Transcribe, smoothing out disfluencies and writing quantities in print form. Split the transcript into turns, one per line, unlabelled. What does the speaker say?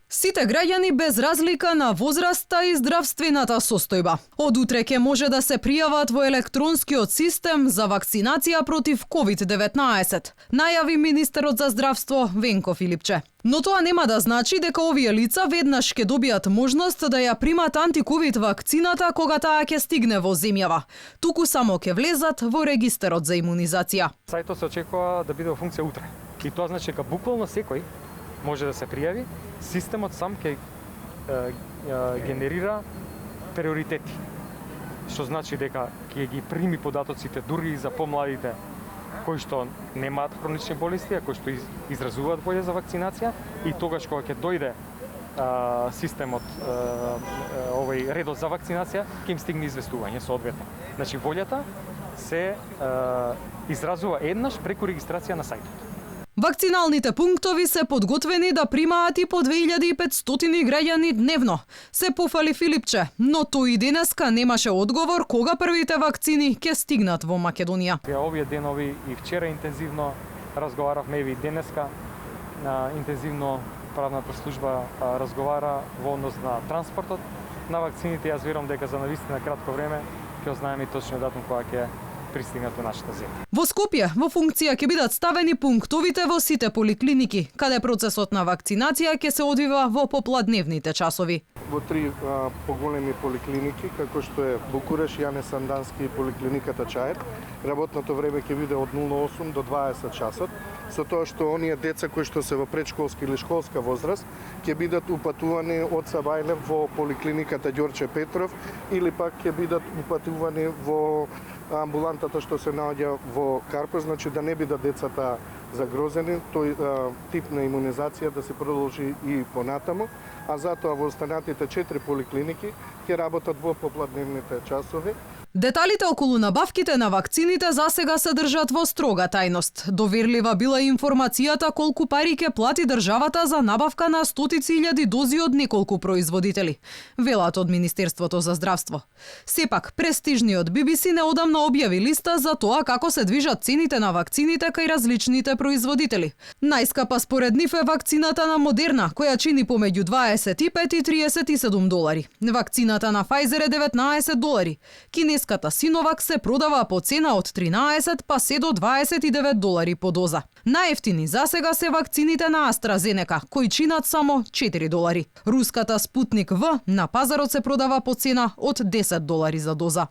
Сите граѓани без разлика на возраста и здравствената состојба од утре ќе може да се пријават во електронскиот систем за вакцинација против COVID-19, најави министерот за здравство Венко Филипче. Но тоа нема да значи дека овие лица веднаш ќе добијат можност да ја примат антиковид вакцината кога таа ќе стигне во земјава. Туку само ќе влезат во регистарот за имунизација.
Сајтот се очекува да биде во функција утре. И тоа значи дека буквално секој може да се пријави, системот сам ќе генерира приоритети. Што значи дека ќе ги прими податоците дури и за помладите кои што немаат хронични болести, а кои што изразуваат волја за вакцинација, и тогаш кога ќе дојде системот, овој редот за вакцинација, ќе им стигне известување соодветно. Значи волјата се изразува еднаш преку регистрација на сајтот.
Вакциналните пунктови се подготвени да примаат и по 2500 граѓани дневно, се пофали Филипче, но тој и денеска немаше одговор кога првите вакцини ќе стигнат во Македонија.
Овие денови и вчера интензивно разговаравме, и денеска интензивно правната служба разговара во однос на транспортот на вакцините. Јас верувам дека за навистина кратко време ќе ознаеме и точниот датум кога ќе пристигнат во нашата земја.
Во Скопје во функција ќе бидат ставени пунктовите во сите поликлиники, каде процесот на вакцинација ќе се одвива во попладневните часови.
Во три поголеми поликлиники, како што е Букуреш, Јане Сандански и поликлиниката Чаир, работното време ќе биде од 08 до 20 часот, со тоа што оние деца кои што се во предшколска или школска возраст ќе бидат упатувани од Сабајлев во поликлиниката Ѓорче Петров или пак ќе бидат упатувани во амбулантата што се наоѓа во Карпа, значи да не бидат децата загрозени, тој тип на имунизација да се продолжи и понатаму, а затоа во останатите 4 поликлиники ќе работат во попладневните часови.
Деталите околу набавките на вакцините засега се држат во строга тајност. Доверлива била информацијата колку пари ќе плати државата за набавка на стотици илјади дози од неколку производители, велат од Министерството за здравство. Сепак, престижниот BBC неодамна објави листа за тоа како се движат цените на вакцините кај различните производители. Најскапа според нив е вакцината на Модерна, која чини помеѓу 25 и 37 долари. Вакцината на Pfizer е 19 долари. Кинеската Синовак се продава по цена од 13 па се до 29 долари по доза. Најефтини засега се вакцините на AstraZeneca, кои чинат само 4 долари. Руската Спутник В на пазарот се продава по цена од 10 долари за доза.